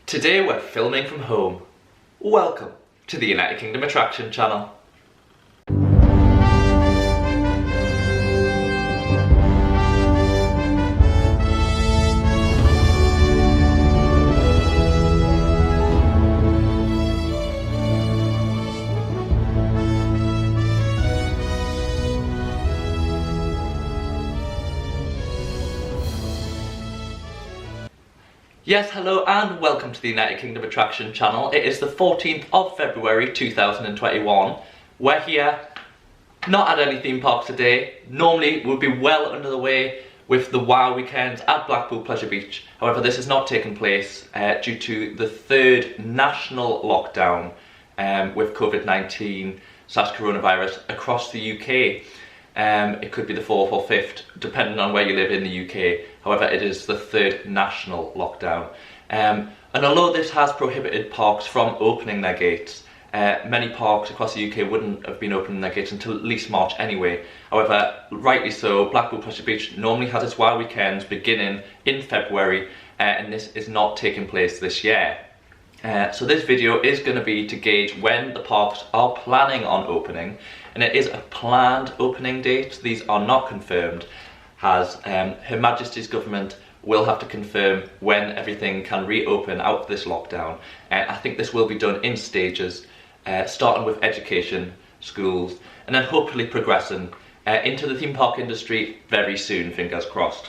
Today we're filming from home. Welcome to the United Kingdom Attraction Channel. Yes, hello and welcome to the United Kingdom Attraction Channel. It is the 14th of February 2021. We're here, not at any theme parks today. Normally we'd be well under the way with the WOW weekends at Blackpool Pleasure Beach. However, this has not taken place due to the third national lockdown with COVID-19/coronavirus across the UK. It could be the 4th or 5th, depending on where you live in the UK. However, it is the third national lockdown. And although this has prohibited parks from opening their gates, many parks across the UK wouldn't have been opening their gates until at least March anyway. However, rightly so, Blackpool Pleasure Beach normally has its WOW weekends beginning in February, and this is not taking place this year. So this video is going to be to gauge when the parks are planning on opening, and it is a planned opening date. These are not confirmed, as Her Majesty's government will have to confirm when everything can reopen out of this lockdown. I think this will be done in stages, starting with education, schools, and then hopefully progressing into the theme park industry very soon, fingers crossed.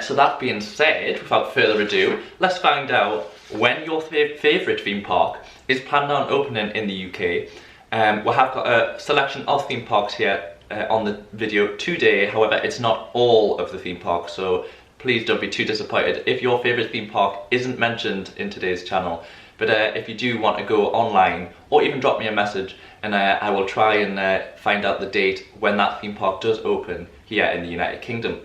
So that being said, without further ado, let's find out when your favourite theme park is planned on opening in the UK. We have got a selection of theme parks here on the video today. However, it's not all of the theme parks, so please don't be too disappointed if your favourite theme park isn't mentioned in today's channel. But if you do want to go online, or even drop me a message, and I will try and find out the date when that theme park does open here in the United Kingdom.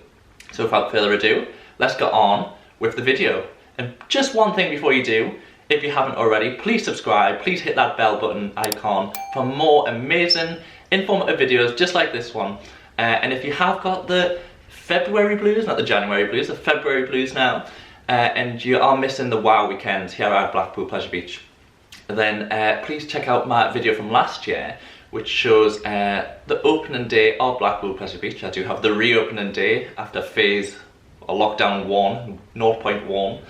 So without further ado, let's get on with the video. And just one thing before you do, if you haven't already, please subscribe, please hit that bell button icon for more amazing, informative videos just like this one. And if you have got the February blues, not the January blues, the February blues now, and you are missing the WOW weekends here at Blackpool Pleasure Beach, then please check out my video from last year, which shows the opening day of Blackpool Pleasure Beach. I do have the reopening day after phase or lockdown 1, 0.1,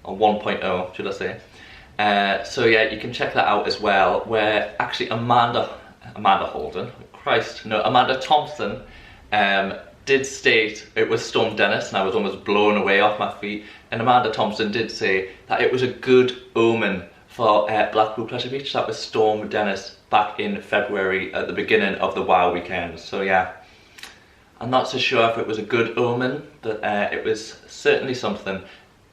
or 1.0 should I say. So yeah, you can check that out as well, where actually Amanda Thompson did state it was Storm Dennis, and I was almost blown away off my feet. And Amanda Thompson did say that it was a good omen for Blackpool Pleasure Beach. That was Storm Dennis back in February at the beginning of the WOW weekend. So yeah, I'm not so sure if it was a good omen, but it was certainly something.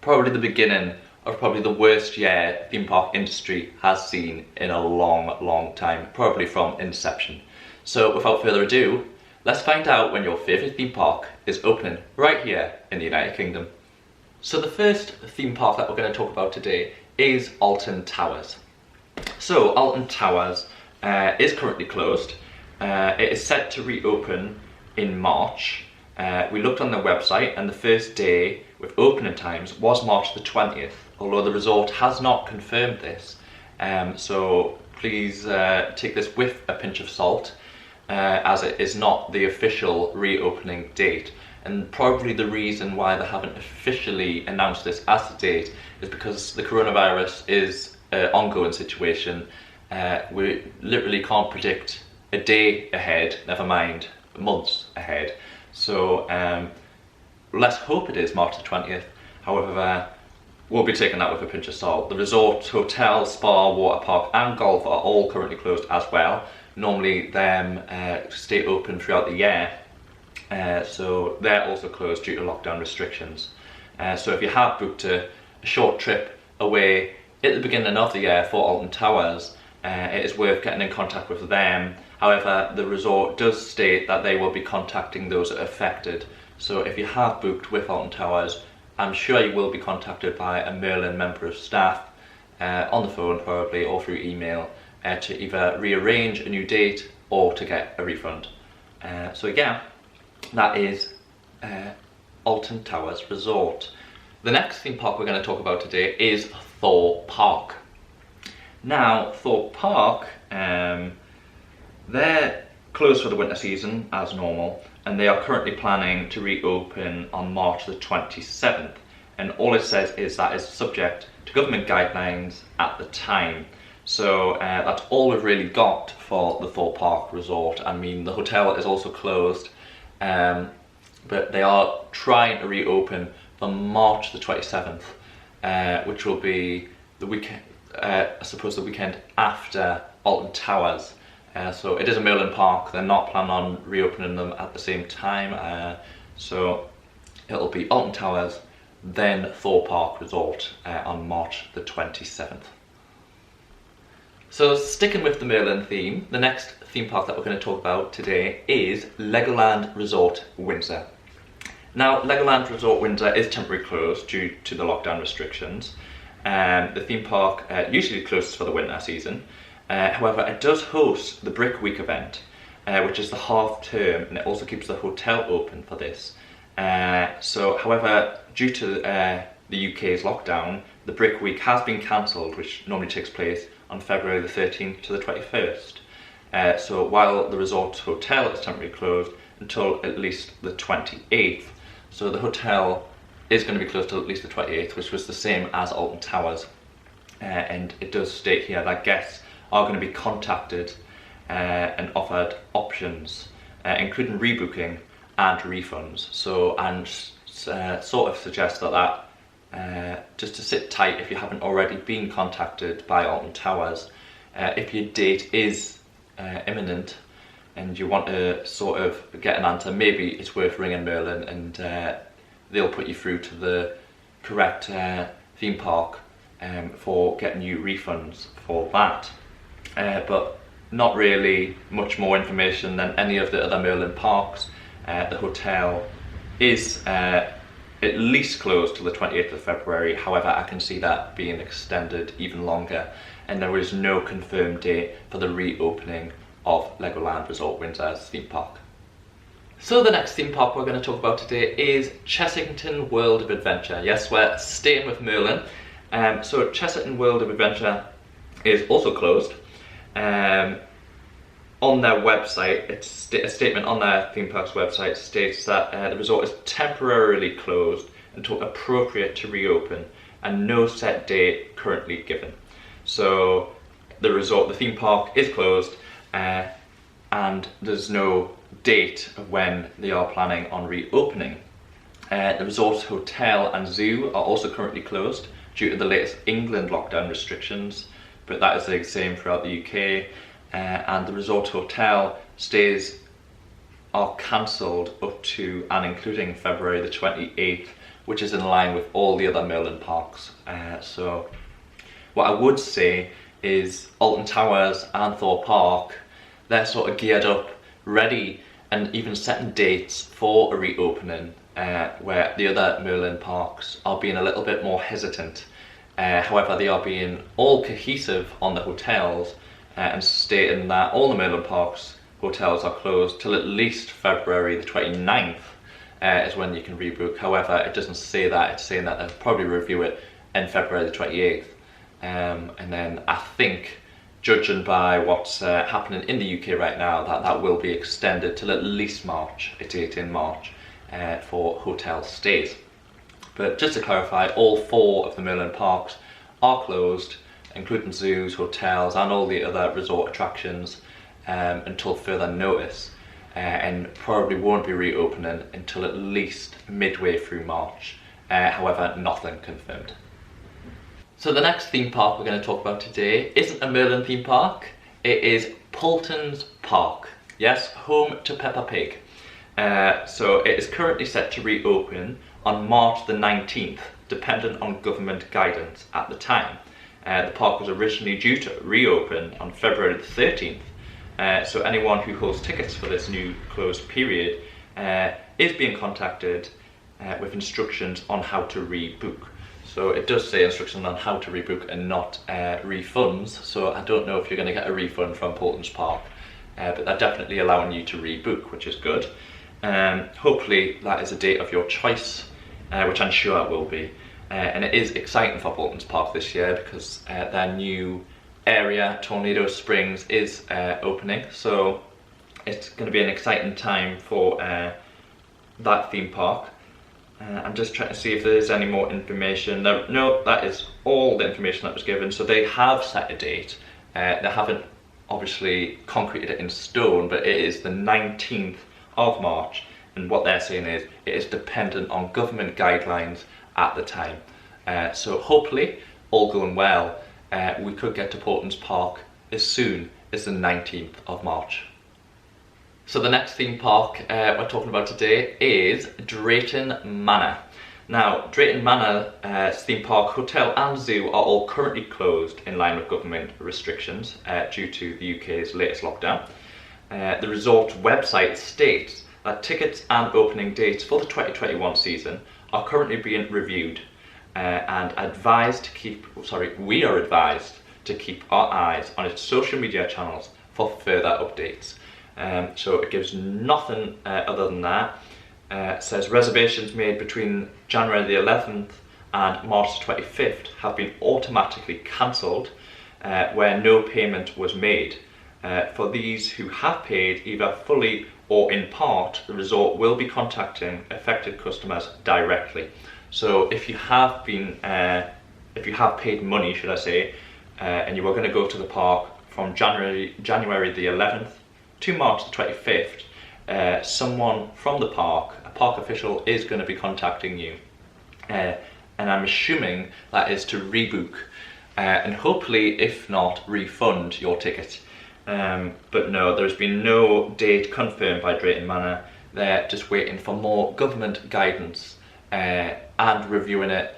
Probably the beginning of probably the worst year theme park industry has seen in a long time, probably from inception. So without further ado, let's find out when your favourite theme park is opening right here in the United Kingdom. So the first theme park that we're going to talk about today is Alton Towers. So Alton Towers is currently closed. It is set to reopen in March. We looked on their website, and the first day with opening times was March the 20th, although the resort has not confirmed this. So please take this with a pinch of salt, as it is not the official reopening date. And probably the reason why they haven't officially announced this as the date is because the coronavirus is an ongoing situation. We literally can't predict a day ahead, never mind months ahead. So let's hope it is March the 20th. However, we'll be taking that with a pinch of salt. The resort, hotel, spa, water park and golf are all currently closed as well. Normally them stay open throughout the year, so they're also closed due to lockdown restrictions. So if you have booked a short trip away at the beginning of the year for Alton Towers, it is worth getting in contact with them. However, the resort does state that they will be contacting those affected. So if you have booked with Alton Towers, I'm sure you will be contacted by a Merlin member of staff, on the phone probably, or through email, to either rearrange a new date or to get a refund. So yeah, that is Alton Towers Resort. The next theme park we're going to talk about today is Thorpe Park. Now, Thorpe Park, they're closed for the winter season as normal, and they are currently planning to reopen on March the 27th. And all it says is that it's subject to government guidelines at the time. So that's all we've really got for the Thorpe Park resort. I mean, the hotel is also closed, but they are trying to reopen for March the 27th, which will be the weekend, I suppose the weekend after Alton Towers. So it is a Merlin park. They're not planning on reopening them at the same time. So it'll be Alton Towers, then Thorpe Park Resort on March the 27th. So sticking with the Merlin theme, the next theme park that we're going to talk about today is Legoland Resort Windsor. Now, Legoland Resort Windsor is temporarily closed due to the lockdown restrictions. The theme park usually closes for the winter season. However, it does host the Brick Week event, which is the half term, and it also keeps the hotel open for this. However, due to the UK's lockdown, the Brick Week has been cancelled, which normally takes place on February the 13th to the 21st. So while the resort hotel is temporarily closed until at least the 28th, so the hotel is going to be closed till at least the 28th, which was the same as Alton Towers. And it does state here that guests are going to be contacted and offered options, including rebooking and refunds. So, and sort of suggest that just to sit tight if you haven't already been contacted by Alton Towers. If your date is imminent and you want to sort of get an answer, maybe it's worth ringing Merlin and they'll put you through to the correct theme park for getting you refunds for that. But not really much more information than any of the other Merlin parks. The hotel is at least closed till the 28th of February. However, I can see that being extended even longer, and there is no confirmed date for the reopening of Legoland Resort Windsor's theme park. So the next theme park we're going to talk about today is Chessington World of Adventure. Yes, we're staying with Merlin. So Chessington World of Adventure is also closed. On their website, a statement on their theme park's website states that the resort is temporarily closed until appropriate to reopen, and no set date currently given. So the theme park is closed, and there's no date of when they are planning on reopening. The resort's hotel and zoo are also currently closed due to the latest England lockdown restrictions, but that is the same throughout the UK. And the resort hotel stays are cancelled up to and including February the 28th, which is in line with all the other Merlin parks. So what I would say is Alton Towers and Thorpe Park, they're sort of geared up, ready, and even setting dates for a reopening, where the other Merlin parks are being a little bit more hesitant. However, they are being all cohesive on the hotels, and stating that all the Merlin parks hotels are closed till at least February the 29th is when you can rebook. However, it doesn't say that. It's saying that they'll probably review it in February the 28th. And then I think, judging by what's happening in the UK right now, that will be extended till at least March, a date in March, for hotel stays. But just to clarify, all 4 of the Merlin parks are closed, including zoos, hotels, and all the other resort attractions, until further notice, and probably won't be reopening until at least midway through March. However, nothing confirmed. So the next theme park we're going to talk about today isn't a Merlin theme park, it is Paulton's Park. Yes, home to Peppa Pig. So it is currently set to reopen on March the 19th, dependent on government guidance at the time. The park was originally due to reopen on February the 13th, so anyone who holds tickets for this new closed period is being contacted with instructions on how to rebook. So it does say instructions on how to rebook and not refunds, so I don't know if you're going to get a refund from Paulton's Park, but they're definitely allowing you to rebook, which is good. Hopefully that is a date of your choice, which I'm sure it will be. and it is exciting for Alton Park this year because their new area, Tornado Springs, is opening, so it's going to be an exciting time for that theme park. I'm just trying to see if there's any more information. No, that is all the information that was given. So they have set a date. They haven't obviously concreted it in stone, but it is the 19th of March, and what they're saying is it is dependent on government guidelines at the time. So hopefully, all going well, we could get to Alton Park as soon as the 19th of March. So the next theme park we're talking about today is Drayton Manor. Now, Drayton Manor theme park, hotel and zoo are all currently closed in line with government restrictions due to the UK's latest lockdown. The resort website states that tickets and opening dates for the 2021 season are currently being reviewed and we are advised to keep our eyes on its social media channels for further updates. So it gives nothing other than that. It says reservations made between January the 11th and March the 25th have been automatically cancelled where no payment was made. For these who have paid either fully or in part, the resort will be contacting affected customers directly. So if you have paid money, should I say, and you were going to go to the park from January the 11th to March the 25th, someone from the park, a park official, is going to be contacting you. And I'm assuming that is to rebook and hopefully, if not, refund your ticket. But no, there's been no date confirmed by Drayton Manor. They're just waiting for more government guidance and reviewing it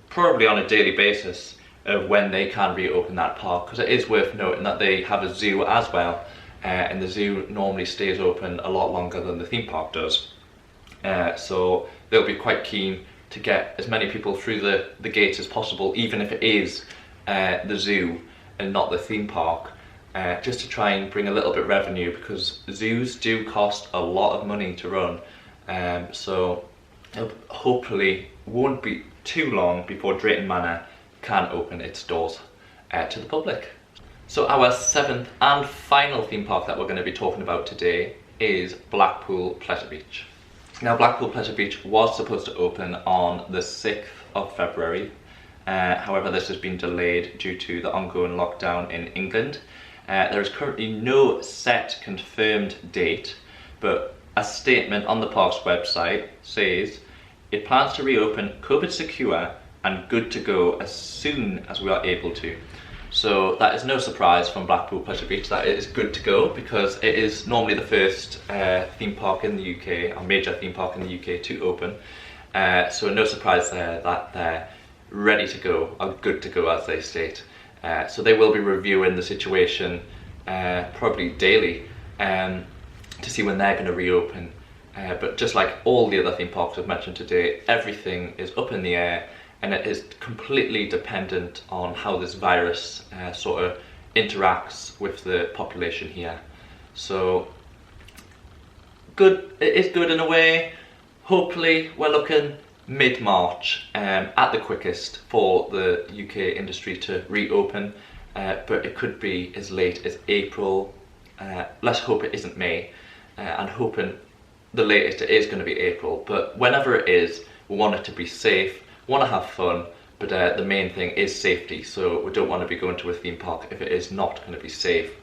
probably on a daily basis of when they can reopen that park, because it is worth noting that they have a zoo as well. And the zoo normally stays open a lot longer than the theme park does. So they'll be quite keen to get as many people through the gates as possible, even if it is the zoo and not the theme park, just to try and bring a little bit of revenue, because zoos do cost a lot of money to run. So it hopefully won't be too long before Drayton Manor can open its doors to the public. So our seventh and final theme park that we're going to be talking about today is Blackpool Pleasure Beach. Now, Blackpool Pleasure Beach was supposed to open on the 6th of February. However, this has been delayed due to the ongoing lockdown in England. There is currently no set confirmed date, but a statement on the park's website says it plans to reopen COVID secure and good to go as soon as we are able to. So that is no surprise from Blackpool Pleasure Beach that it is good to go, because it is normally the first theme park in the UK, a major theme park in the UK to open. So no surprise there that they're ready to go, or good to go as they state. So they will be reviewing the situation probably daily to see when they're going to reopen. But just like all the other theme parks I've mentioned today, everything is up in the air, and it is completely dependent on how this virus sort of interacts with the population here. So good, it is good in a way. Hopefully we're looking mid-March at the quickest for the UK industry to reopen, but it could be as late as April. Let's hope it isn't May, and hoping the latest it is going to be April. But whenever it is, we want it to be safe, want to have fun, but the main thing is safety. So we don't want to be going to a theme park if it is not going to be safe.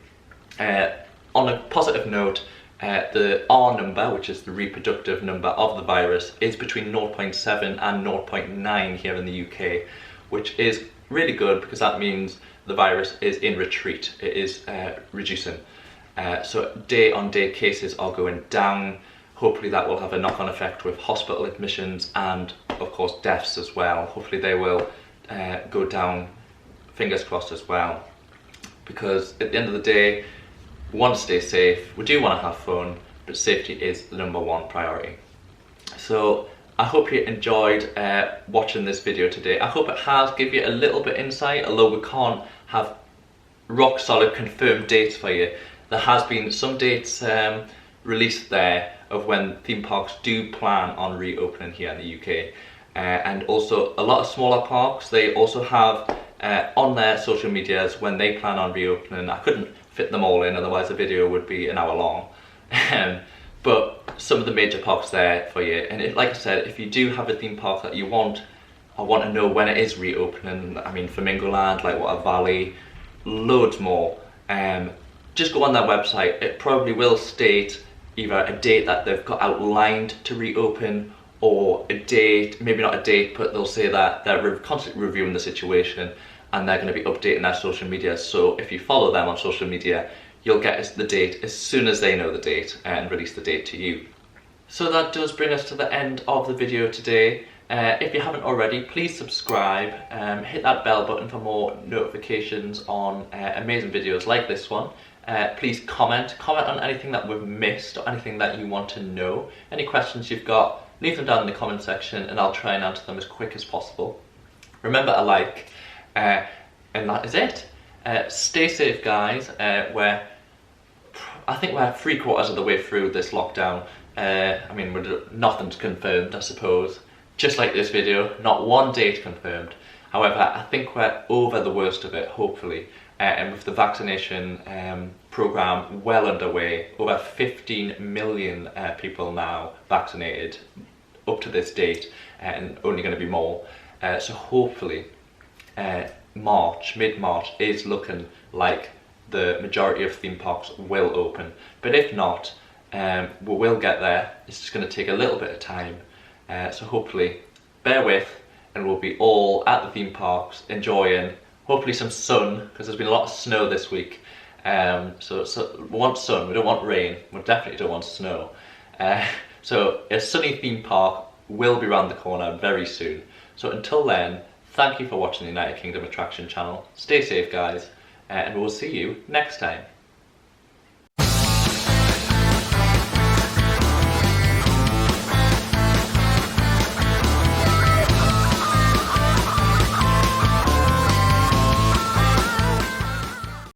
On a positive note, the R number, which is the reproductive number of the virus, is between 0.7 and 0.9 here in the UK, which is really good because that means the virus is in retreat. It is reducing. So day on day cases are going down. Hopefully that will have a knock-on effect with hospital admissions and of course deaths as well. Hopefully they will go down, fingers crossed as well, because at the end of the day we want to stay safe, we do want to have fun, but safety is the number one priority. So I hope you enjoyed watching this video today. I hope it has given you a little bit insight, although we can't have rock solid confirmed dates for you. There has been some dates released there of when theme parks do plan on reopening here in the UK. and also a lot of smaller parks, they also have on their social medias when they plan on reopening. I couldn't fit them all in, otherwise the video would be an hour long. But some of the major parks there for you, and like I said, if you do have a theme park that you want, I want to know when it is reopening. I mean, Flamingo Land, like Water Valley, loads more. Just go on their website. It probably will state either a date that they've got outlined to reopen, or a date, maybe not a date, but they'll say that they're constantly reviewing the situation and they're going to be updating their social media. So if you follow them on social media, you'll get the date as soon as they know the date and release the date to you. So that does bring us to the end of the video today. If you haven't already, please subscribe, hit that bell button for more notifications on amazing videos like this one. Please comment on anything that we've missed or anything that you want to know. Any questions you've got, leave them down in the comment section and I'll try and answer them as quick as possible. Remember to like, and that is it. Stay safe, guys. I think we're 3/4 of the way through this lockdown. I mean, nothing's confirmed, I suppose. Just like this video, not one date confirmed. However, I think we're over the worst of it, hopefully. And with the vaccination programme well underway, over 15 million people now vaccinated up to this date, and only going to be more. So hopefully mid-March is looking like the majority of theme parks will open. But if not, we will get there. It's just going to take a little bit of time. So hopefully, bear with, and we'll be all at the theme parks enjoying hopefully some sun, because there's been a lot of snow this week. So we want sun, we don't want rain, we definitely don't want snow. So a sunny theme park will be around the corner very soon. So until then, thank you for watching the United Kingdom Attraction channel. Stay safe, guys, and we'll see you next time.